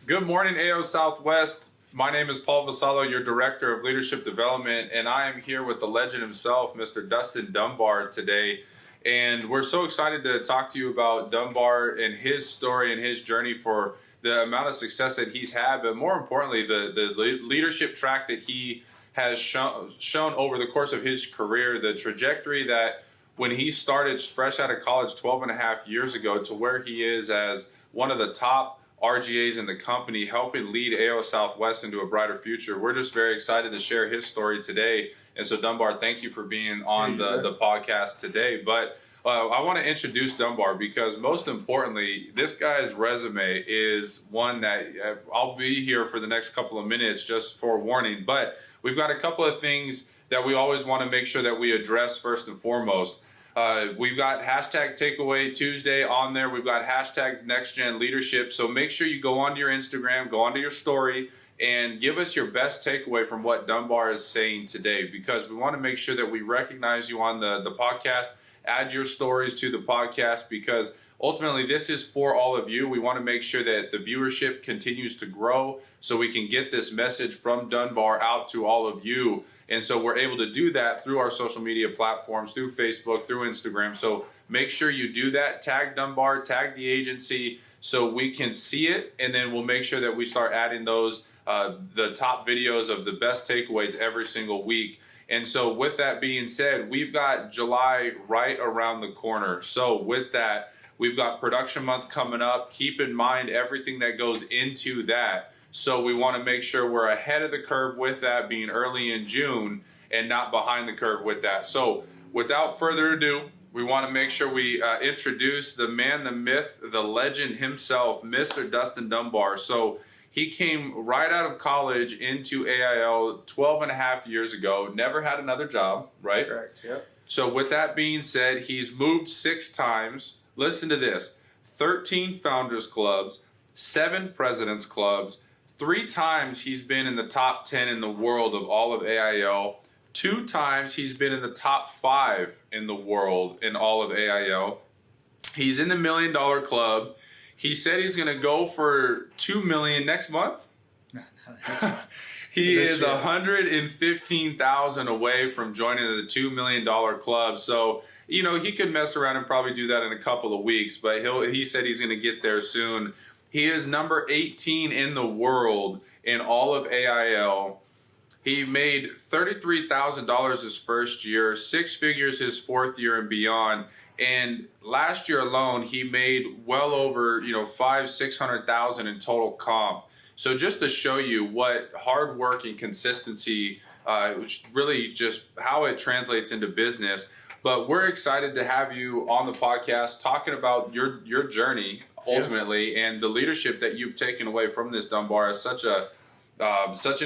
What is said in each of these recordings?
Good morning, AO Southwest. My name is Paul Vassallo, your Director of Leadership Development, and I am here with the legend himself, Mr. Dustin Dunbar, today. And we're so excited to talk to you about Dunbar and his story and his journey for the amount of success that he's had, but more importantly, the leadership track that he has shown over the course of his career, the trajectory that when he started fresh out of college 12 and a half years ago to where he is as one of the top RGAs in the company, helping lead AO Southwest into a brighter future. We're just very excited to share his story today. And so Dunbar, thank you for being on the podcast today. But I want to introduce Dunbar because most importantly, this guy's resume is one that I'll be here for the next couple of minutes, just forewarning. But we've got a couple of things that we always want to make sure that we address first and foremost. We've got hashtag takeaway Tuesday on there. We've got hashtag nextgenleadership. So make sure you go onto your Instagram, go onto your story, and give us your best takeaway from what Dunbar is saying today, because we want to make sure that we recognize you on the podcast. Add your stories to the podcast, because ultimately this is for all of you. We want to make sure that the viewership continues to grow so we can get this message from Dunbar out to all of you. And so we're able to do that through our social media platforms, through Facebook, through Instagram. So make sure you do that. Tag Dunbar, tag the agency so we can see it. And then we'll make sure that we start adding those, the top videos of the best takeaways every single week. And so with that being said, we've got July right around the corner. So with that, we've got production month coming up. Keep in mind everything that goes into that. So we want to make sure we're ahead of the curve with that, being early in June and not behind the curve with that. So without further ado, we want to make sure we introduce the man, the myth, the legend himself, Mr. Dustin Dunbar. So he came right out of college into AIL 12 and a half years ago, never had another job, right? Correct, yep. So with that being said, he's moved 6 times. Listen to this, 13 Founders Clubs, 7 President's Clubs, 3 times he's been in the top 10 in the world of all of AIL. 2 times he's been in the top 5 in the world in all of AIL. He's in the $1 Million Club. He said he's going to go for $2 million next month. He is 115,000 away from joining the $2 million club. So, you know, he could mess around and probably do that in a couple of weeks, but he said he's going to get there soon. He is number 18 in the world in all of AIL. He made $33,000 his first year, 6 figures his 4th year and beyond. And last year alone, he made well over, $500,000-$600,000 in total comp. So just to show you what hard work and consistency, which really just how it translates into business. But we're excited to have you on the podcast talking about your journey ultimately and the leadership that you've taken away from this, Dunbar, as such an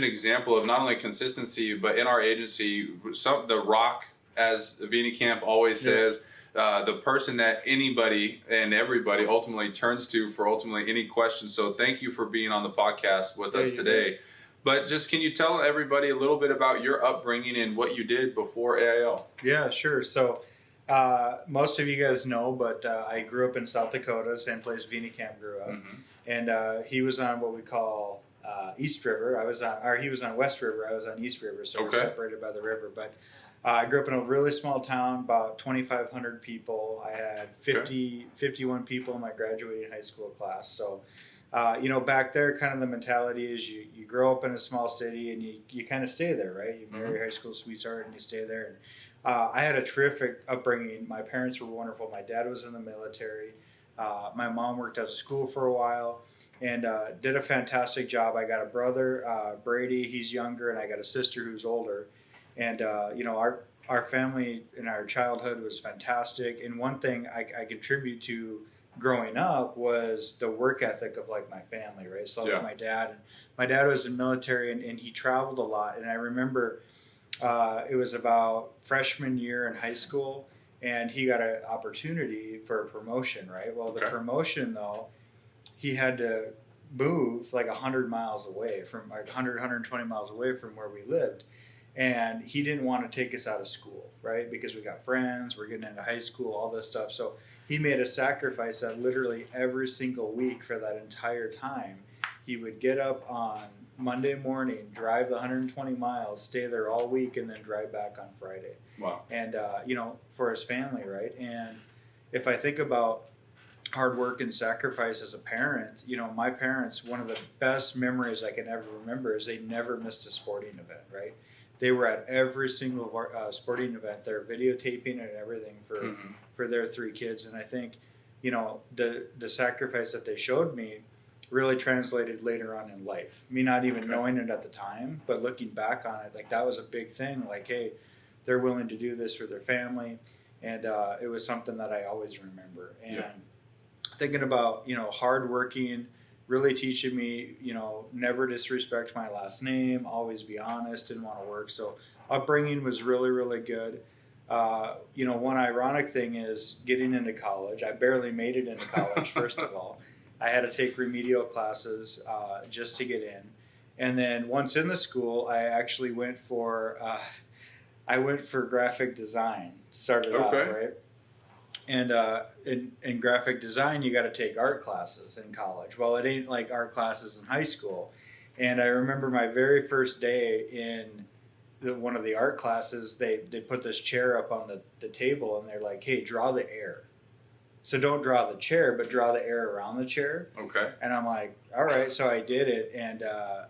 example of not only consistency, but in our agency, the rock, as Vini Camp always says, the person that anybody and everybody ultimately turns to for ultimately any questions. So thank you for being on the podcast with us today. But just can you tell everybody a little bit about your upbringing and what you did before AIL? Yeah, sure. So most of you guys know, but I grew up in South Dakota, same place Vini Camp grew up. Mm-hmm. And he was on what we call East River. He was on West River. I was on East River, so we're separated by the river. But I grew up in a really small town, about 2,500 people. I had 51 people in my graduating high school class. So, back there, kind of the mentality is you grow up in a small city and you kind of stay there, right? You marry your high school sweetheart and you stay there. And I had a terrific upbringing. My parents were wonderful. My dad was in the military. My mom worked at a school for a while and did a fantastic job. I got a brother, Brady. He's younger, and I got a sister who's older. And, our family in our childhood was fantastic. And one thing I contribute to growing up was the work ethic of like my family, right? So like my dad was in the military and he traveled a lot. And I remember it was about freshman year in high school and he got an opportunity for a promotion, right? Well, the promotion though, he had to move like 100 miles away from like 120 miles away from where we lived. And he didn't want to take us out of school, right? Because we got friends, we're getting into high school, all this stuff. So he made a sacrifice that literally every single week for that entire time, he would get up on Monday morning, drive the 120 miles, stay there all week, and then drive back on Friday. Wow. And, for his family, right? And if I think about hard work and sacrifice as a parent, my parents, one of the best memories I can ever remember is they never missed a sporting event, right? They were at every single sporting event. They're videotaping and everything for their 3 kids. And I think, the sacrifice that they showed me really translated later on in life. Me not even knowing it at the time, but looking back on it, like that was a big thing. Like, hey, they're willing to do this for their family. And it was something that I always remember. And thinking about, hardworking, really teaching me, never disrespect my last name, always be honest, didn't want to work. So upbringing was really, really good. One ironic thing is getting into college. I barely made it into college, first of all. I had to take remedial classes just to get in. And then once in the school, I actually went for graphic design, started off, right? And in graphic design, you got to take art classes in college. Well, it ain't like art classes in high school. And I remember my very first day in one of the art classes, they put this chair up on the table, and they're like, hey, draw the air. So don't draw the chair, but draw the air around the chair. Okay. And I'm like, all right. So I did it, and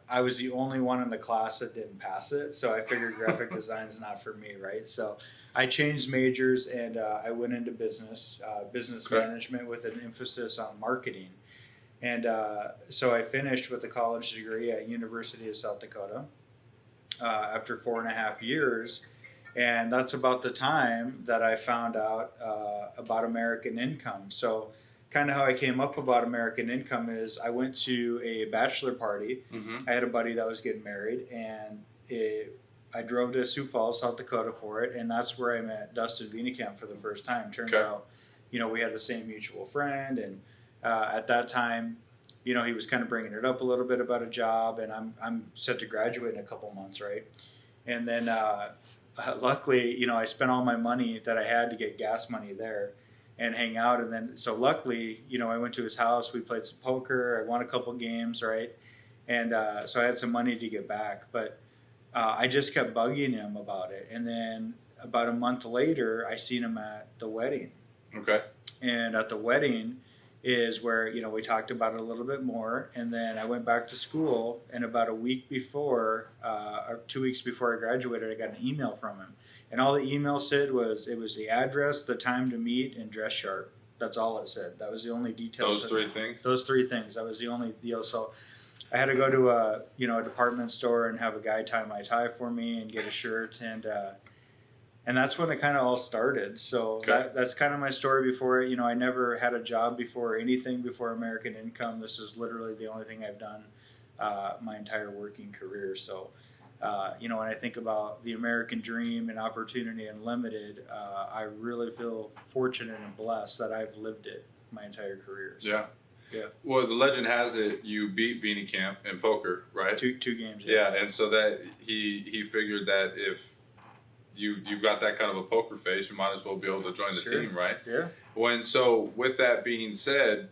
I was the only one in the class that didn't pass it. So I figured graphic design's not for me, right? So I changed majors, and I went into business Okay. management with an emphasis on marketing. And so I finished with a college degree at University of South Dakota after 4.5 years. And that's about the time that I found out about American Income. So kind of how I came up about American Income is I went to a bachelor party. Mm-hmm. I had a buddy that was getting married, and I drove to Sioux Falls, South Dakota for it, and that's where I met Dustin Dunbar for the first time. Turns Okay. out, we had the same mutual friend, and at that time, he was kind of bringing it up a little bit about a job, and I'm set to graduate in a couple months, right? And then luckily, I spent all my money that I had to get gas money there and hang out. And then, so luckily, I went to his house, we played some poker, I won a couple games, right? And so I had some money to get back, but I just kept bugging him about it. And then about a month later, I seen him at the wedding. Okay. And at the wedding is where, we talked about it a little bit more. And then I went back to school, and about a week before, or 2 weeks before I graduated, I got an email from him. And all the email said was, it was the address, the time to meet, and dress sharp. That's all it said. That was the only details. Those 3 things? Those 3 things. That was the only deal. So I had to go to a department store and have a guy tie my tie for me and get a shirt, and that's when it kind of all started. So Okay. that's kind of my story before. I never had a job before, anything before American Income. This is literally the only thing I've done my entire working career. So, when I think about the American dream and opportunity unlimited, I really feel fortunate and blessed that I've lived it my entire career. So, Yeah. yeah. Well, the legend has it you beat Camp in poker, right? Two games. Yeah, and so that he figured that if you've got that kind of a poker face, you might as well be able to join the Sure. team, right? Yeah. So with that being said,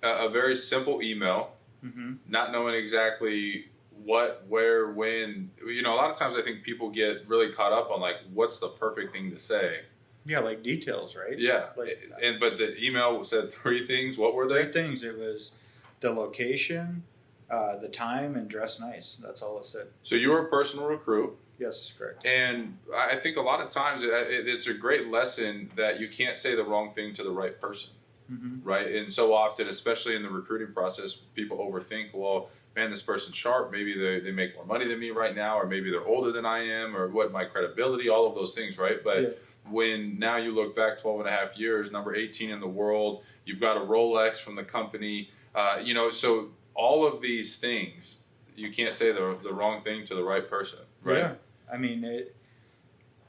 a very simple email, Mm-hmm. not knowing exactly what, where, when. A lot of times I think people get really caught up on like what's the perfect thing to say. Yeah, like details, right? Yeah, Like, but the email said 3 things. What were they? 3 things. It was the location, the time, and dress nice. That's all it said. So you were a personal recruit. Yes, correct. And I think a lot of times it's a great lesson that you can't say the wrong thing to the right person, Mm-hmm. right? And so often, especially in the recruiting process, people overthink, well, man, this person's sharp. Maybe they make more money than me right now, or maybe they're older than I am, or what, my credibility, all of those things, right? But when now you look back 12.5 years, number 18 in the world, you've got a Rolex from the company, so all of these things, you can't say the wrong thing to the right person, right? Yeah. I mean,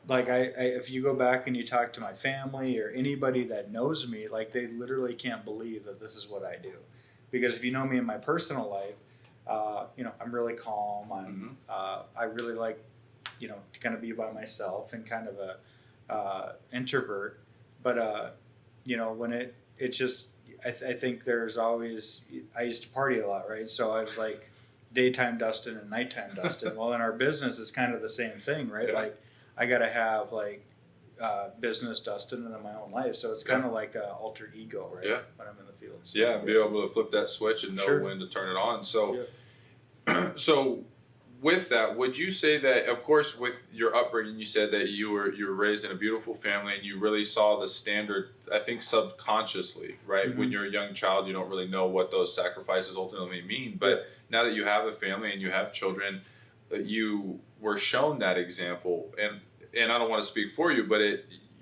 if you go back and you talk to my family or anybody that knows me, like they literally can't believe that this is what I do. Because if you know me in my personal life, I'm really calm. I really like, to kind of be by myself and kind of a introvert. But when it's just, I think there's always, I used to party a lot, right? So I was like daytime Dustin and nighttime Dustin. Well, in our business, it's kind of the same thing, right? Yeah. Like I got to have like business Dustin and then my own life. So it's kind of like an alter ego, right? Yeah. When I'm in the field. So, Yeah, be able to flip that switch and know Sure. when to turn it on. So, so with that, would you say that, of course, with your upbringing, you said that you were raised in a beautiful family and you really saw the standard, I think, subconsciously, right? Mm-hmm. When you're a young child, you don't really know what those sacrifices ultimately mean. But now that you have a family and you have children, you were shown that example. And I don't want to speak for you, but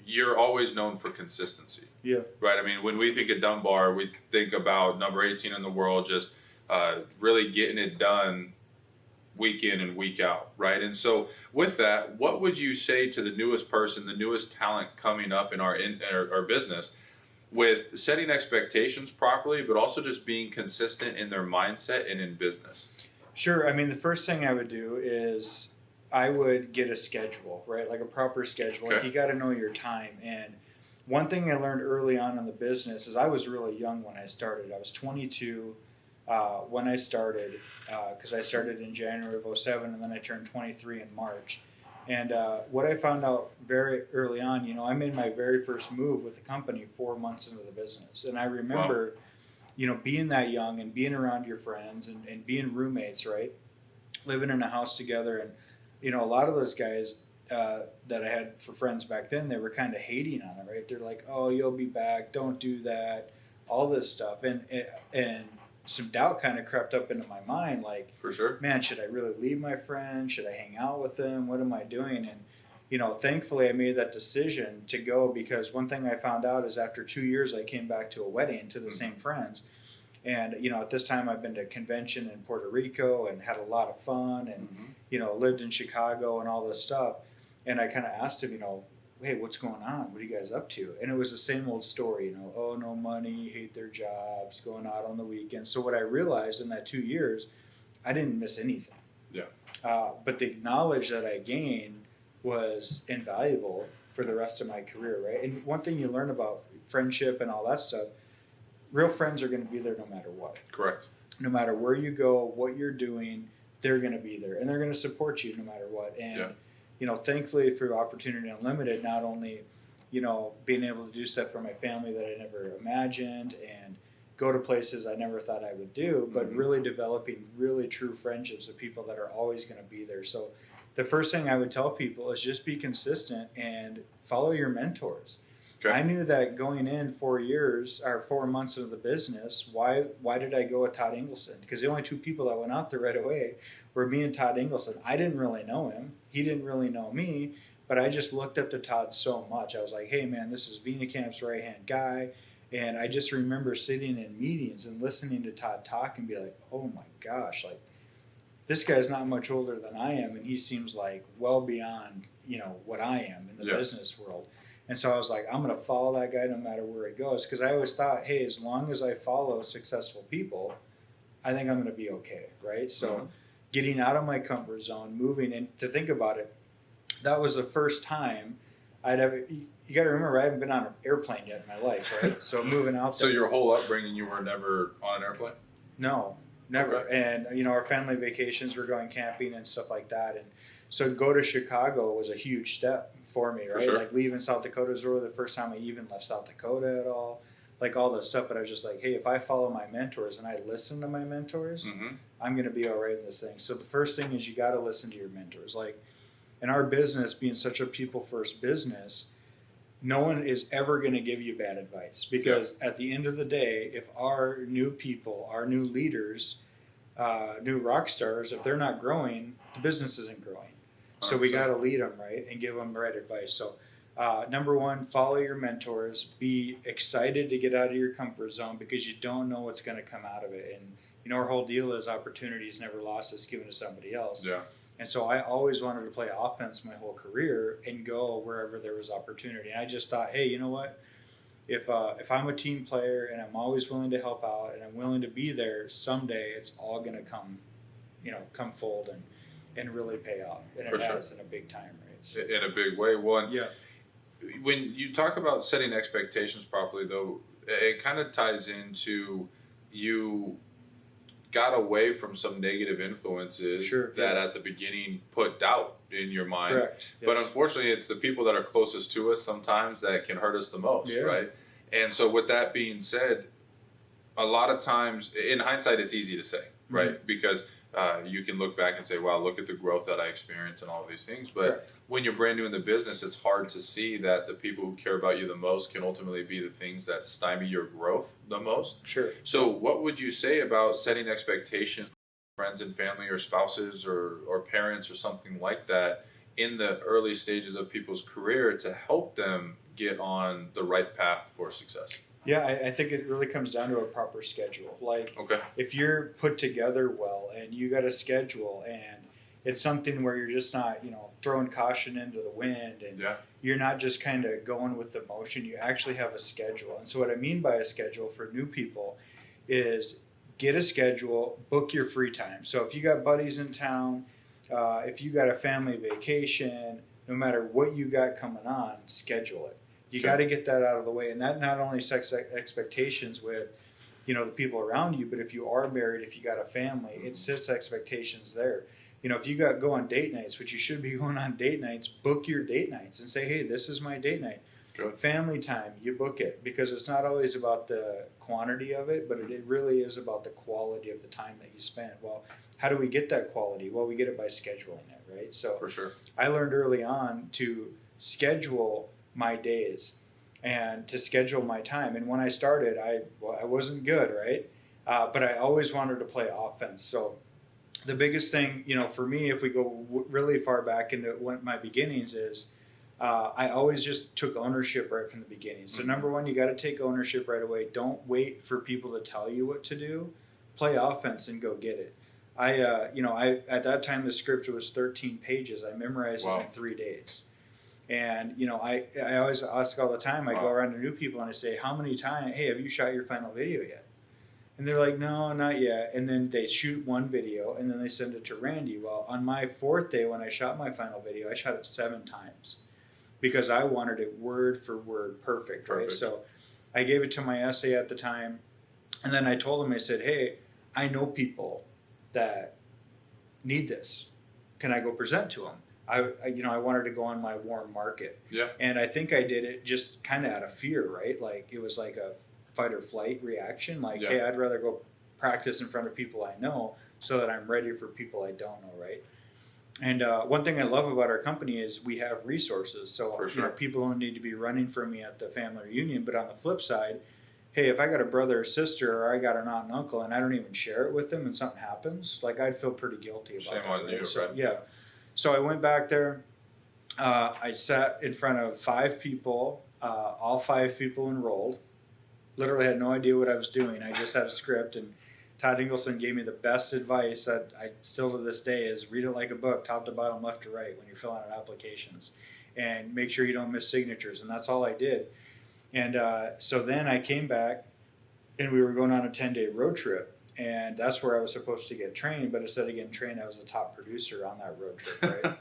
you're always known for consistency. Yeah. Right. I mean, when we think of Dunbar, we think about number 18 in the world, just really getting it done week in and week out. Right. And so with that, what would you say to the newest person, the newest talent coming up in our business with setting expectations properly, but also just being consistent in their mindset and in business? Sure. I mean, the first thing I would do is I would get a schedule, right? Like a proper schedule. Okay. Like you got to know your time. And one thing I learned early on in the business is I was really young when I started. I was 22 when I started, because I started in January of 07, and then I turned 23 in March. And what I found out very early on, I made my very first move with the company 4 months into the business. And I remember, being that young and being around your friends and being roommates, right? Living in a house together. And, a lot of those guys that I had for friends back then, they were kind of hating on it, right? They're like, oh, you'll be back. Don't do that. All this stuff. And some doubt kind of crept up into my mind, like, for sure, man, should I really leave my friends? Should I hang out with them? What am I doing? And thankfully I made that decision to go, because one thing I found out is after 2 years I came back to a wedding to the same friends. And at this time I've been to a convention in Puerto Rico and had a lot of fun, and lived in Chicago and all this stuff. And I kind of asked him, hey, what's going on? What are you guys up to? And it was the same old story, oh, no money, hate their jobs, going out on the weekends. So what I realized in that 2 years, I didn't miss anything. Yeah. But the knowledge that I gained was invaluable for the rest of my career, right? And one thing you learn about friendship and all that stuff, real friends are going to be there no matter what. Correct. No matter where you go, what you're doing, they're going to be there. And they're going to support you no matter what. And thankfully through Opportunity Unlimited, not only, being able to do stuff for my family that I never imagined and go to places I never thought I would do, but really developing really true friendships with people that are always going to be there. So the first thing I would tell people is just be consistent and follow your mentors. Okay. I knew that going in 4 months into the business, why did I go with Todd Ingleson? Because the only two people that went out there right away were me and Todd Ingleson. I didn't really know him. He didn't really know me, but I just looked up to Todd so much. I was like, hey man, this is Vinacamp's right-hand guy. And I just remember sitting in meetings and listening to Todd talk and be like, oh my gosh, like this guy's not much older than I am, and he seems like well beyond, what I am in the business world. And so I was like, I'm going to follow that guy no matter where he goes. Because I always thought, hey, as long as I follow successful people, I think I'm going to be okay, right? So getting out of my comfort zone, moving, and to think about it, that was the first time I'd ever, you got to remember, I haven't been on an airplane yet in my life, right? So moving out there. So your whole upbringing, you were never on an airplane? No, never. Okay. And, our family vacations were going camping and stuff like that. And so go to Chicago was a huge step for me, right? Sure. Like leaving South Dakota was really the first time I even left South Dakota at all, like all this stuff. But I was just like, hey, if I follow my mentors and I listen to my mentors, I'm going to be all right in this thing. So the first thing is you got to listen to your mentors. Like in our business, being such a people first business, no one is ever going to give you bad advice, because at the end of the day, if our new people, our new leaders, new rock stars, if they're not growing, the business isn't growing. So we got to lead them right and give them the right advice. So number one, follow your mentors. Be excited to get out of your comfort zone, because you don't know what's going to come out of it. And our whole deal is opportunities never lost, it's given to somebody else. Yeah. And so I always wanted to play offense my whole career and go wherever there was opportunity. And I just thought, hey, you know what? If I'm a team player and I'm always willing to help out and I'm willing to be there, someday it's all going to come fold and really pay off. And it has in a big time, right? So, in a big way. One, when you talk about setting expectations properly, though, it kind of ties into you got away from some negative influences that at the beginning put doubt in your mind. Correct. Yes. But unfortunately, it's the people that are closest to us sometimes that can hurt us the most, right? And so with that being said, a lot of times, in hindsight, it's easy to say, right? Because you can look back and say, wow, look at the growth that I experienced and all of these things. But when you're brand new in the business, it's hard to see that the people who care about you the most can ultimately be the things that stymie your growth the most. Sure. So what would you say about setting expectations for friends and family or spouses or parents or something like that in the early stages of people's career to help them get on the right path for success? Yeah, I think it really comes down to a proper schedule. Like, if you're put together well and you got a schedule and it's something where you're just not, throwing caution into the wind and you're not just kind of going with the motion, you actually have a schedule. And so what I mean by a schedule for new people is get a schedule, book your free time. So if you got buddies in town, if you got a family vacation, no matter what you got coming on, schedule it. You Okay. got to get that out of the way, and that not only sets expectations with, you know, the people around you, but if you are married, if you got a family, it sets expectations there. You know, if you go on date nights, which you should be going on date nights, book your date nights and say, hey, this is my date night. Good. Family time, you book it, because it's not always about the quantity of it, but it really is about the quality of the time that you spend. Well, how do we get that quality? Well, we get it by scheduling it, right? So For sure. I learned early on to schedule my days and to schedule my time. And when I started, I wasn't good, right? But I always wanted to play offense. So the biggest thing, you know, for me, if we go really far back into my beginnings, is I always just took ownership right from the beginning. So number one, you got to take ownership right away. Don't wait for people to tell you what to do. Play offense and go get it. I at that time the script was 13 pages. I memorized it in 3 days. And you know, I always ask all the time. I go around to new people and I say, how many times? Hey, have you shot your final video yet? And they're like, no, not yet. And then they shoot one video and then they send it to Randy. Well, on my 4th day when I shot my final video, I shot it 7 times because I wanted it word for word perfect, right? So I gave it to my essay at the time, and then I told him, I said, hey, I know people that need this. Can I go present to them? I wanted to go on my warm market. Yeah. And I think I did it just kind of out of fear, right? Like it was like a fight or flight reaction. Like, hey, I'd rather go practice in front of people I know so that I'm ready for people I don't know, right? And one thing I love about our company is we have resources. So you know, people don't need to be running for me at the family reunion. But on the flip side, hey, if I got a brother or sister or I got an aunt and uncle and I don't even share it with them and something happens, like I'd feel pretty guilty about Shame that. on you, So, right? yeah. So I went back there. I sat in front of 5 people. All 5 people enrolled. Literally had no idea what I was doing. I just had a script, and Todd Ingleson gave me the best advice that I still to this day is read it like a book, top to bottom, left to right when you're filling out applications, and make sure you don't miss signatures. And that's all I did. And so then I came back, and we were going on a 10-day road trip. And that's where I was supposed to get trained, but instead of getting trained, I was a top producer on that road trip, right?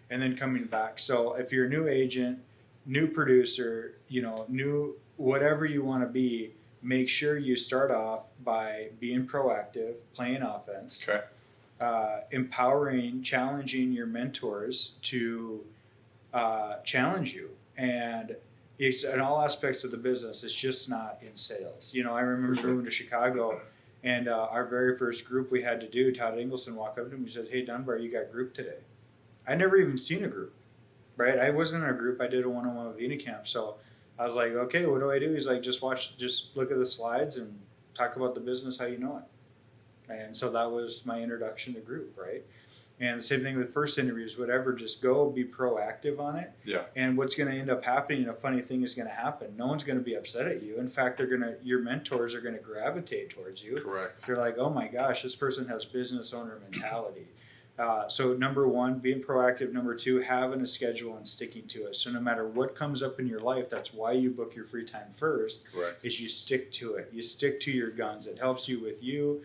And then coming back. So if you're a new agent, new producer, you know, new whatever you want to be, make sure you start off by being proactive, playing offense, empowering, challenging your mentors to challenge you. And it's in all aspects of the business. It's just not in sales. You know, I remember moving to Chicago. And our very first group we had to do, Todd Ingleson walked up to me and said, hey, Dunbar, you got group today. I never even seen a group, right? I wasn't in a group. I did a one-on-one with Unicamp. So I was like, okay, what do I do? He's like, just look at the slides and talk about the business how you know it. And so that was my introduction to group, right? And the same thing with first interviews, whatever, just go be proactive on it. Yeah. And what's going to end up happening, a funny thing is going to happen. No one's going to be upset at you. In fact, your mentors are going to gravitate towards you. Correct. They're like, oh my gosh, this person has business owner mentality. So number one, being proactive. Number two, having a schedule and sticking to it. So no matter what comes up in your life, that's why you book your free time first. Correct. Is you stick to it. You stick to your guns. It helps you with you.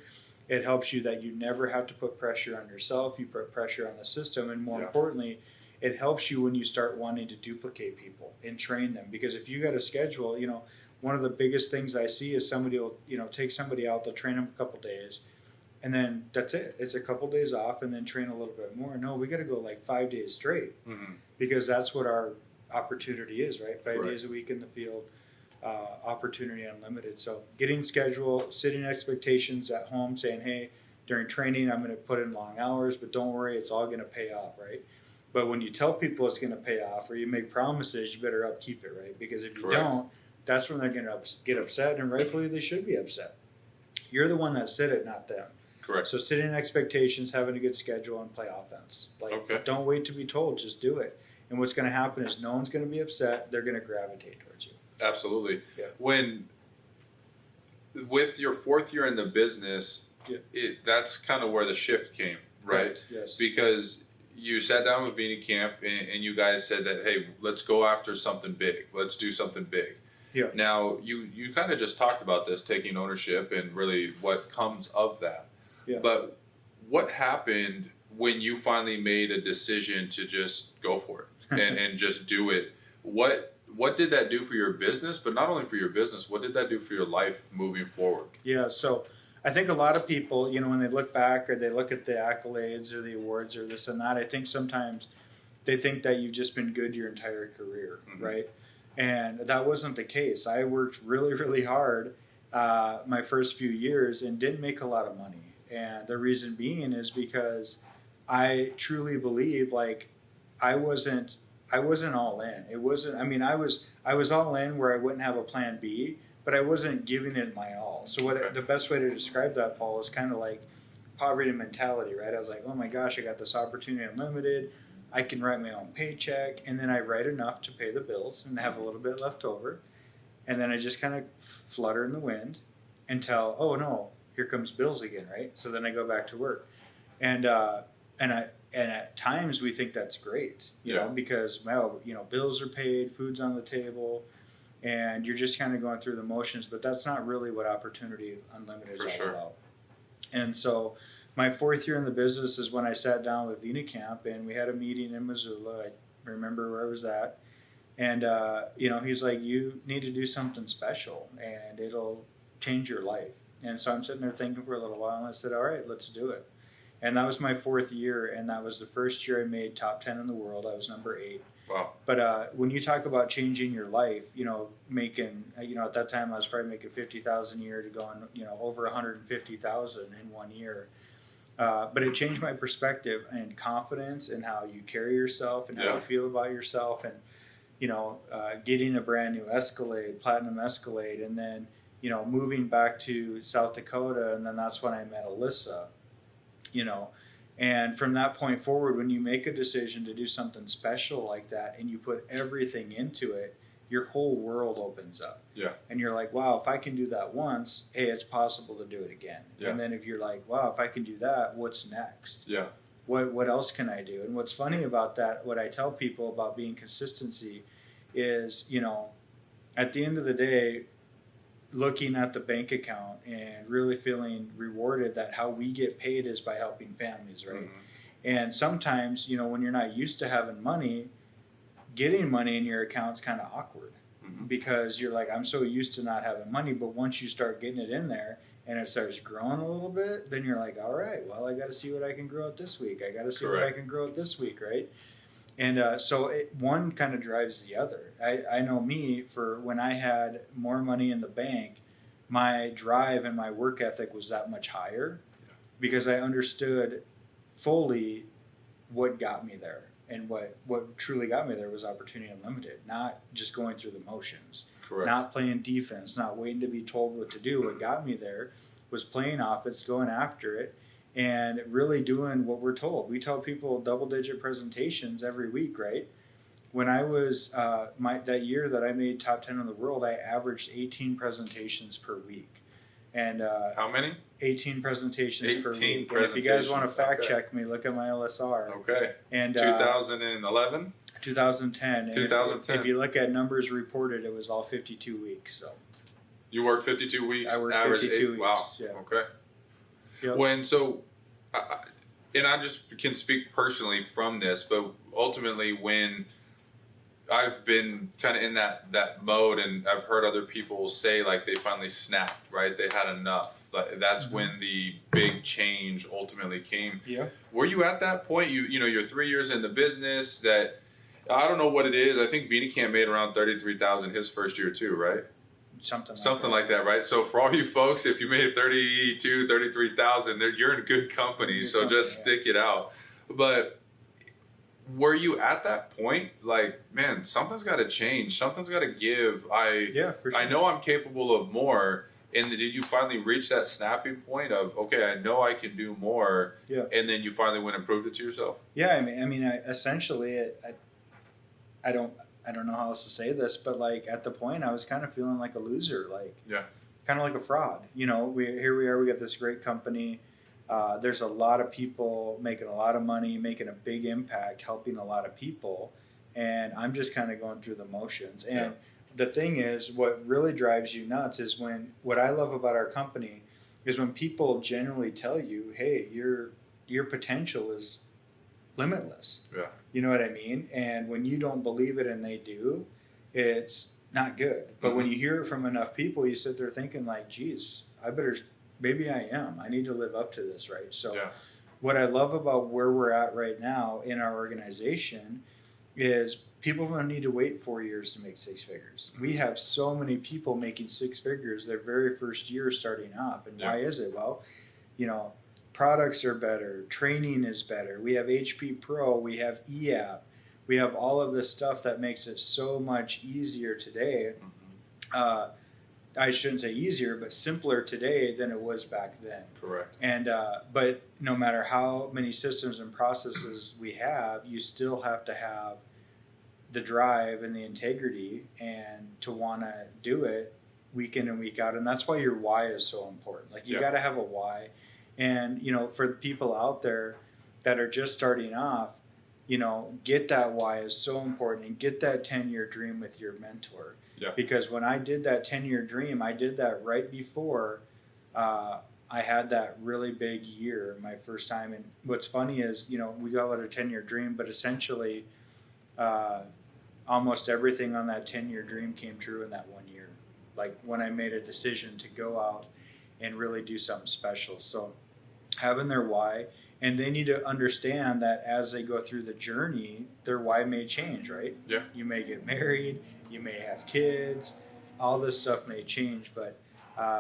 It helps you that you never have to put pressure on yourself. You put pressure on the system. And more importantly, it helps you when you start wanting to duplicate people and train them. Because if you got a schedule, you know, one of the biggest things I see is somebody will, you know, take somebody out, they'll train them a couple days, and then that's it. It's a couple days off and then train a little bit more. No, we got to go like 5 days straight because that's what our opportunity is, right? 5 days a week in the field. Opportunity unlimited. So getting schedule, setting expectations at home, saying, hey, during training, I'm going to put in long hours, but don't worry, it's all going to pay off, right? But when you tell people it's going to pay off or you make promises, you better upkeep it, right? Because if you don't, that's when they're going to get upset, and rightfully they should be upset. You're the one that said it, not them. Correct. So setting expectations, having a good schedule, and play offense. Like, don't wait to be told, just do it. And what's going to happen is no one's going to be upset. They're going to gravitate towards you. Absolutely. Yeah. With your 4th year in the business, that's kind of where the shift came, right? Yes. Because you sat down with Vini Camp and you guys said that, hey, let's go after something big. Let's do something big. Yeah. Now, you kind of just talked about this, taking ownership and really what comes of that. Yeah. But what happened when you finally made a decision to just go for it and just do it? what did that do for your business? But not only for your business, what did that do for your life moving forward? Yeah, so I think a lot of people, when they look back or they look at the accolades or the awards or this and that, I think sometimes they think that you've just been good your entire career, right? And that wasn't the case. I worked really, really hard my first few years and didn't make a lot of money. And the reason being is because I truly believe I wasn't all in. It wasn't. I mean, I was all in where I wouldn't have a plan B, but I wasn't giving it my all. So the best way to describe that, Paul, is kind of like poverty mentality, right? I was like, oh my gosh, I got this opportunity unlimited. I can write my own paycheck, and then I write enough to pay the bills and have a little bit left over, and then I just kind of flutter in the wind until, oh no, here comes bills again, right? So then I go back to work, and at times we think that's great, you know, because bills are paid, food's on the table, and you're just kind of going through the motions. But that's not really what Opportunity Unlimited is all about. And so my fourth year in the business is when I sat down with VinaCamp, and we had a meeting in Missoula. I remember where I was at. And, he's like, you need to do something special, and it'll change your life. And so I'm sitting there thinking for a little while, and I said, all right, let's do it. And that was my fourth year, and that was the first year I made top 10 in the world. I was number 8. Wow. But when you talk about changing your life, making, at that time I was probably making $50,000 a year to going, over $150,000 in 1 year. But it changed my perspective and confidence and how you carry yourself and how you feel about yourself, and getting a brand new Escalade, platinum Escalade, and then moving back to South Dakota, and then that's when I met Alyssa. And from that point forward, when you make a decision to do something special like that and you put everything into it, your whole world opens up. Yeah. And you're like, wow, if I can do that once, hey, it's possible to do it again. Yeah. And then if you're like, wow, if I can do that, what's next? Yeah. What else can I do? And what's funny about that, what I tell people about being consistency is, at the end of the day, looking at the bank account and really feeling rewarded that how we get paid is by helping families, right? And sometimes, when you're not used to having money, getting money in your account's kind of awkward because you're like, I'm so used to not having money. But once you start getting it in there and it starts growing a little bit, then you're like, all right, well, I got to see what I can grow it this week. I got to see what I can grow it this week, right? And so one kind of drives the other. I know me, for when I had more money in the bank, my drive and my work ethic was that much higher because I understood fully what got me there. And what truly got me there was Opportunity Unlimited, not just going through the motions, not playing defense, not waiting to be told what to do. What got me there was playing offense, going after it, and really doing what we're told. We tell people double-digit presentations every week, right? When I was, that year that I made top 10 in the world, I averaged 18 presentations per week. And how many? 18 presentations per week. And if you guys want to fact check me, look at my LSR. Okay. And 2011? 2010. 2010. If you look at numbers reported, it was all 52 weeks. So you worked 52 weeks? I worked average 52 weeks. Wow. Yeah. Okay. Yep. And I just can speak personally from this, but ultimately when I've been kind of in that mode, and I've heard other people say like they finally snapped, right? They had enough. That's when the big change ultimately came. Yeah. Were you at that point? You're 3 years in the business. That I don't know what it is. I think VinaCamp made around $33,000 his first year too, right? Something like that, right? So for all you folks, if you made $33,000, you're in good company. So just stick it out. But were you at that point like, man, something's got to change, something's got to give? For sure. I know I'm capable of more. And did you finally reach that snapping point of, okay, I know I can do more? Yeah. And then you finally went and proved it to yourself? Yeah, I don't know how else to say this, but like at the point I was kind of feeling like a loser, kind of like a fraud. Here we are, we got this great company. There's a lot of people making a lot of money, making a big impact, helping a lot of people, and I'm just kind of going through the motions. And the thing is, what really drives you nuts is what I love about our company is when people generally tell you, hey, your potential is limitless. Yeah. You know what I mean? And when you don't believe it and they do, it's not good. But when you hear it from enough people, you sit there thinking like, geez, maybe I am. I need to live up to this, right? So what I love about where we're at right now in our organization is people don't need to wait 4 years to make six figures. We have so many people making six figures their very first year starting off. And why is it? Well, products are better, training is better. We have HP Pro, we have eApp, we have all of this stuff that makes it so much easier today. I shouldn't say easier, but simpler today than it was back then. Correct. And but no matter how many systems and processes we have, you still have to have the drive and the integrity and to want to do it week in and week out. And that's why your why is so important. Like you got to have a why. And for the people out there that are just starting off, get that why is so important, and get that 10-year dream with your mentor. Yeah. Because when I did that 10-year dream, I did that right before I had that really big year, my first time. And what's funny is, we call it a 10-year dream, but essentially almost everything on that 10-year dream came true in that 1 year. Like when I made a decision to go out and really do something special. So having their why, and they need to understand that as they go through the journey, their why may change, right? Yeah. You may get married, you may have kids, all this stuff may change, but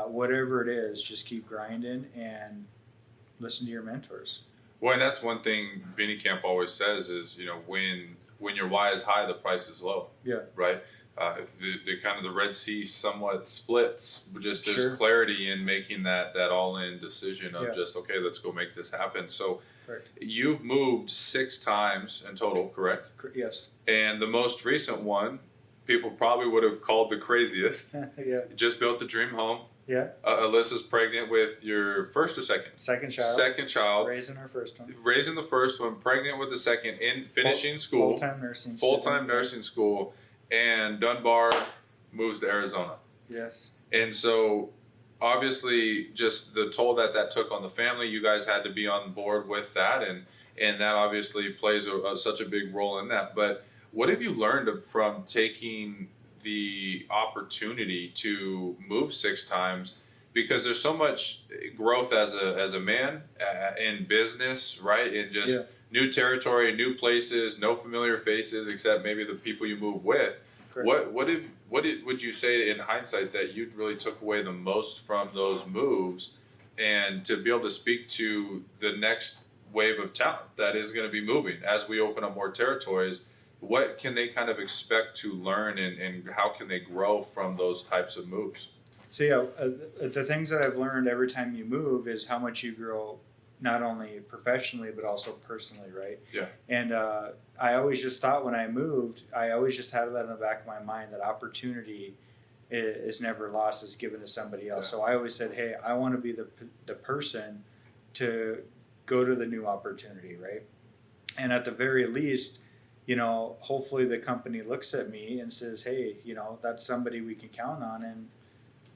whatever it is, just keep grinding and listen to your mentors. Well, and that's one thing Vinny Camp always says is, when your why is high, the price is low. Yeah. Right? The kind of the Red Sea somewhat splits. Just there's clarity in making that all-in decision of just, okay, let's go make this happen. So you've moved 6 times in total, correct? Yes. And the most recent one, people probably would have called the craziest. Just built the dream home. Yeah. Alyssa's pregnant with your first or second? Second child. Second child. Raising her first one. Raising the first one, pregnant with the second, finishing school. Full-time nursing. Full-time nursing school. And Dunbar moves to Arizona. Yes. And so, obviously, just the toll that took on the family, you guys had to be on board with that. And that obviously plays such a big role in that. But what have you learned from taking the opportunity to move 6 times, because there's so much growth as a man in business, right? In just new territory, new places, no familiar faces except maybe the people you move with. Correct. What would you say in hindsight that you really took away the most from those moves, and to be able to speak to the next wave of talent that is going to be moving as we open up more territories? What can they kind of expect to learn, and how can they grow from those types of moves? So the things that I've learned every time you move is how much you grow, not only professionally but also personally, right? Yeah. And I always just thought when I moved, I always just had that in the back of my mind, that opportunity is never lost, is given to somebody else. Yeah. So I always said, hey, I want to be the person to go to the new opportunity, right? And at the very least, hopefully the company looks at me and says, hey, that's somebody we can count on, and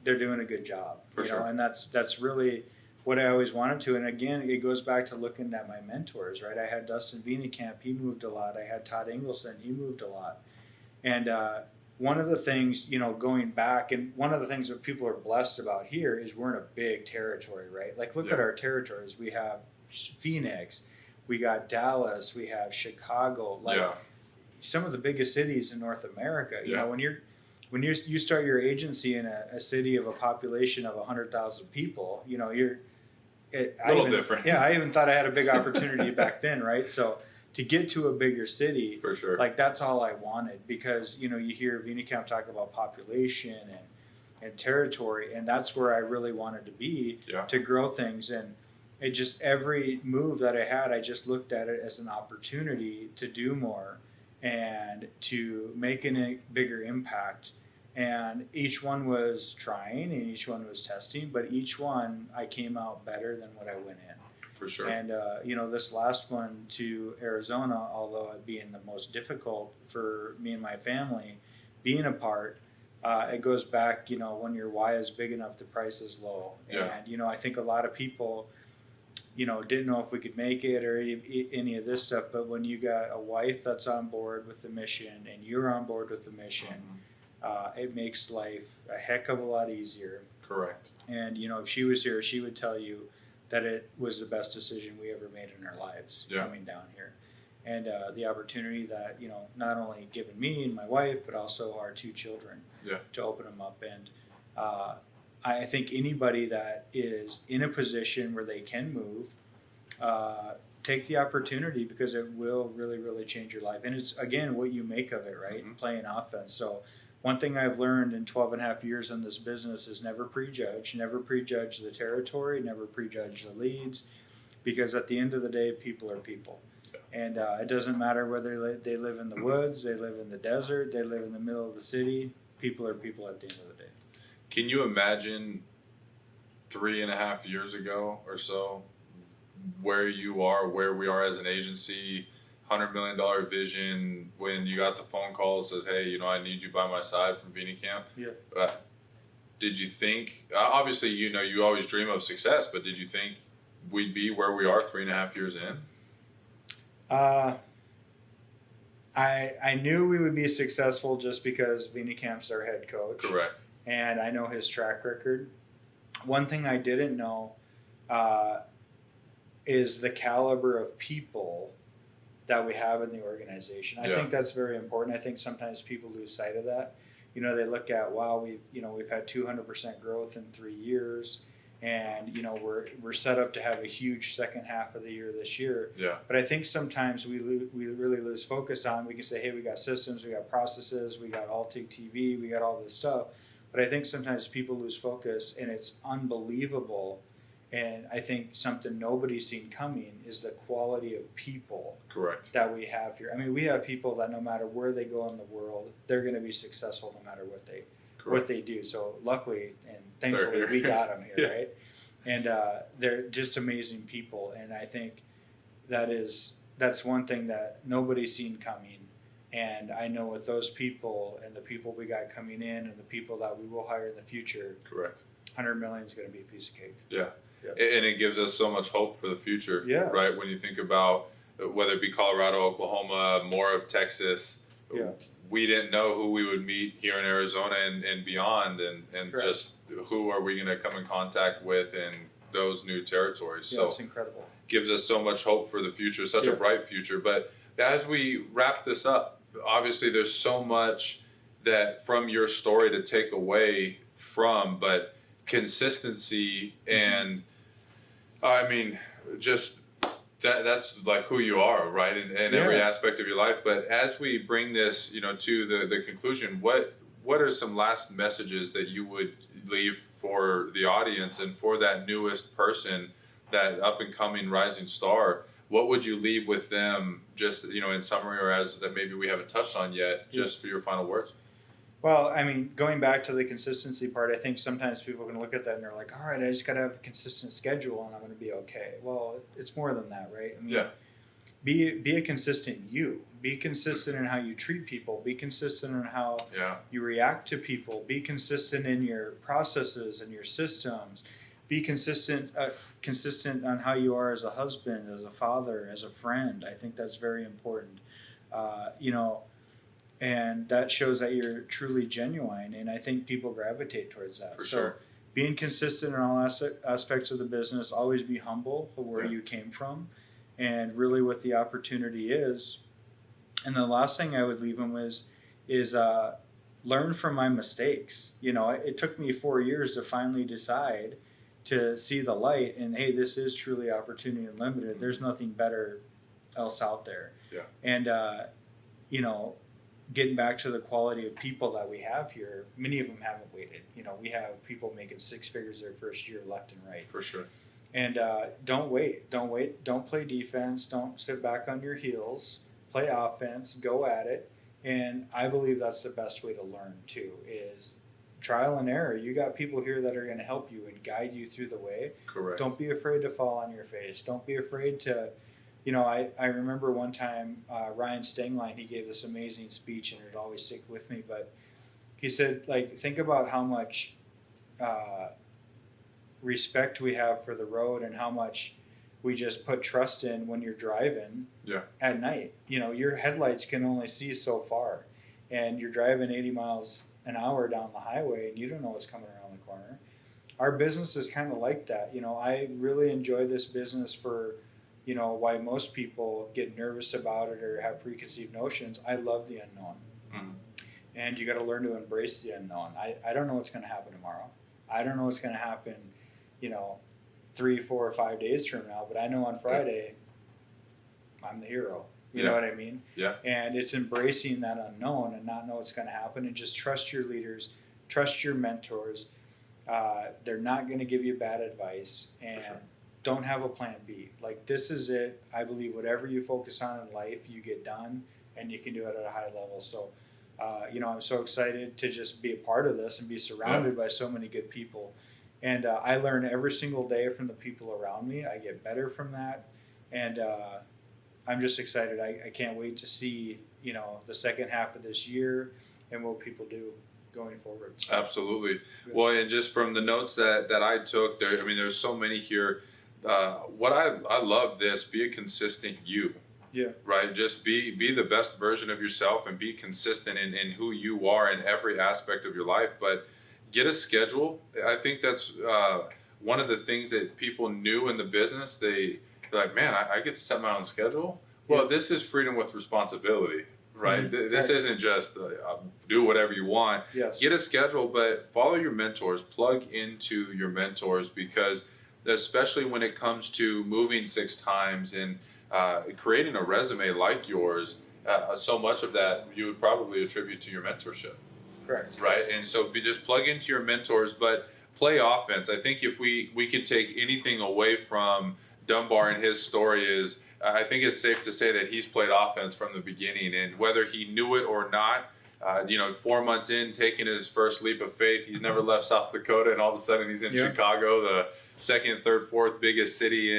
they're doing a good job. For sure. And that's really what I always wanted to. And again, it goes back to looking at my mentors, right? I had Dustin Camp, he moved a lot. I had Todd Ingleson, he moved a lot. And one of the things, going back, and one of the things that people are blessed about here is we're in a big territory, right? Like, look at our territories. We have Phoenix, we got Dallas, we have Chicago, some of the biggest cities in North America. You know, when you start your agency in a city of a population of 100,000 people, you're different. Yeah, I even thought I had a big opportunity back then, right? So to get to a bigger city, for sure, like that's all I wanted, because you hear Vinicamp talk about population and territory, and that's where I really wanted to be to grow things. And it just, every move that I had, I just looked at it as an opportunity to do more and to make a bigger impact. And each one was trying and each one was testing, but each one I came out better than what I went in. For sure. And, this last one to Arizona, although it being the most difficult for me and my family being apart, it goes back, when your why is big enough, the price is low. Yeah. And, I think a lot of people, didn't know if we could make it or any of this stuff. But when you got a wife that's on board with the mission and you're on board with the mission, it makes life a heck of a lot easier. Correct. And, if she was here, she would tell you that it was the best decision we ever made in our lives coming down here. And the opportunity that, not only given me and my wife, but also our 2 children to open them up. And I think anybody that is in a position where they can move, take the opportunity, because it will really, really change your life. And it's, again, what you make of it, right? Mm-hmm. Playing offense. So one thing I've learned in 12 and a half years in this business is never prejudge the territory, never prejudge the leads, because at the end of the day, people are people. And it doesn't matter whether they live in the woods, they live in the desert, they live in the middle of the city. People are people at the end of the day. Can you imagine 3.5 years ago or so where you are, where we are as an agency, $100 million vision, when you got the phone call that says, hey, I need you by my side from ViniCamp? Yeah. Did you think, obviously, you always dream of success, but did you think we'd be where we are 3.5 years in? I knew we would be successful just because ViniCamp's our head coach. Correct. And I know his track record. One thing I didn't know is the caliber of people that we have in the organization. I think that's very important. I think sometimes people lose sight of that. They look at, wow, we've had 200% growth in 3 years. And we're set up to have a huge second half of the year this year. Yeah. But I think sometimes we really lose focus on. We can say, hey, we got systems, we got processes, we got Altic TV, we got all this stuff. But I think sometimes people lose focus, and it's unbelievable. And I think something nobody's seen coming is the quality of people. Correct. That we have here. I mean, we have people that no matter where they go in the world, they're going to be successful no matter what they do. So luckily and thankfully we got them here, right? And they're just amazing people. And I think that's one thing that nobody's seen coming. And I know with those people and the people we got coming in and the people that we will hire in the future, correct, 100 million is going to be a piece of cake. Yeah. And it gives us so much hope for the future, right? When you think about whether it be Colorado, Oklahoma, more of Texas, we didn't know who we would meet here in Arizona and beyond, and just who are we going to come in contact with in those new territories. So it's incredible. Gives us so much hope for the future, such a bright future. But as we wrap this up, obviously there's so much that from your story to take away from, but consistency and just that's like who you are, right? In every aspect of your life. But as we bring this, to the conclusion, what are some last messages that you would leave for the audience and for that newest person, that up and coming rising star? What would you leave with them, just in summary, or as that maybe we haven't touched on yet, just for your final words? Well, I mean, going back to the consistency part, I think sometimes people can look at that and they're like, all right, I just got to have a consistent schedule and I'm going to be okay. Well, it's more than that, right? I mean, be a consistent you. Be consistent in how you treat people. Be consistent in how you react to people. Be consistent in your processes and your systems. Be consistent on how you are as a husband, as a father, as a friend. I think that's very important. And that shows that you're truly genuine, and I think people gravitate towards that. For sure. Being consistent in all aspects of the business, always be humble of where you came from and really what the opportunity is. And the last thing I would leave them is learn from my mistakes. It took me 4 years to finally decide to see the light and, hey, this is truly opportunity unlimited. There's nothing better else out there. Yeah. And, getting back to the quality of people that we have here, many of them haven't waited. We have people making 6 figures their first year left and right. For sure. And don't wait. Don't play defense. Don't sit back on your heels. Play offense. Go at it. And I believe that's the best way to learn too, is trial and error. You got people here that are going to help you and guide you through the way. Correct. Don't be afraid to fall on your face. Don't be afraid to... I remember one time Ryan Stengline, he gave this amazing speech, and it always stick with me, but he said, think about how much respect we have for the road and how much we just put trust in when you're driving at night. Your headlights can only see so far, and you're driving 80 miles an hour down the highway and you don't know what's coming around the corner. Our business is kind of like that. I really enjoy this business for, why most people get nervous about it or have preconceived notions. I love the unknown. Mm-hmm. And you got to learn to embrace the unknown. I don't know what's going to happen tomorrow. I don't know what's going to happen, 3, 4, or 5 days from now, but I know on Friday, I'm the hero. You know what I mean? Yeah. And it's embracing that unknown and not know what's going to happen, and just trust your leaders, trust your mentors. They're not going to give you bad advice, and don't have a plan B. Like, this is it. I believe whatever you focus on in life, you get done, and you can do it at a high level. So, I'm so excited to just be a part of this and be surrounded by so many good people. And I learn every single day from the people around me. I get better from that. And I'm just excited. I can't wait to see, the second half of this year and what people do going forward. So, absolutely. Good. Well, and just from the notes that I took, there's so many here. What I love this, be a consistent you. Yeah. Right. Just be the best version of yourself and be consistent in who you are in every aspect of your life. But get a schedule. I think that's one of the things that people knew in the business. They're like, man, I get to set my own schedule. Well, this is freedom with responsibility, right? Mm-hmm. This isn't just do whatever you want. Yes. Get a schedule, but follow your mentors. Plug into your mentors, because especially when it comes to moving 6 times and creating a resume like yours, so much of that you would probably attribute to your mentorship. Correct. Right? Yes. And so just plug into your mentors, but play offense. I think if we could take anything away from Dunbar and his story is, I think it's safe to say that he's played offense from the beginning, and whether he knew it or not, 4 months in, taking his first leap of faith, he's never left South Dakota, and all of a sudden he's in Chicago, the second, third, fourth biggest city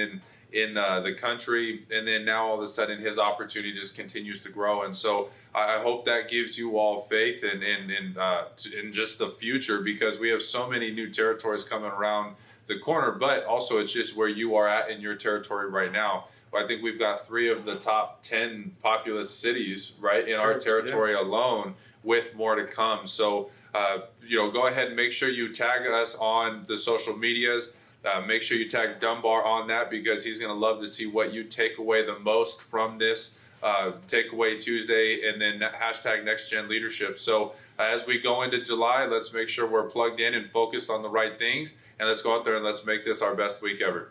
in the country, and then now all of a sudden his opportunity just continues to grow. And so I hope that gives you all faith in just the future, because we have so many new territories coming around the corner, but also it's just where you are at in your territory right now. I think we've got 3 of the top 10 populous cities right in our territory alone, with more to come. So go ahead and make sure you tag us on the social medias. Make sure you tag Dunbar on that, because he's going to love to see what you take away the most from this Takeaway Tuesday, and then hashtag nextgenleadership. So as we go into July, let's make sure we're plugged in and focused on the right things, and let's go out there and let's make this our best week ever.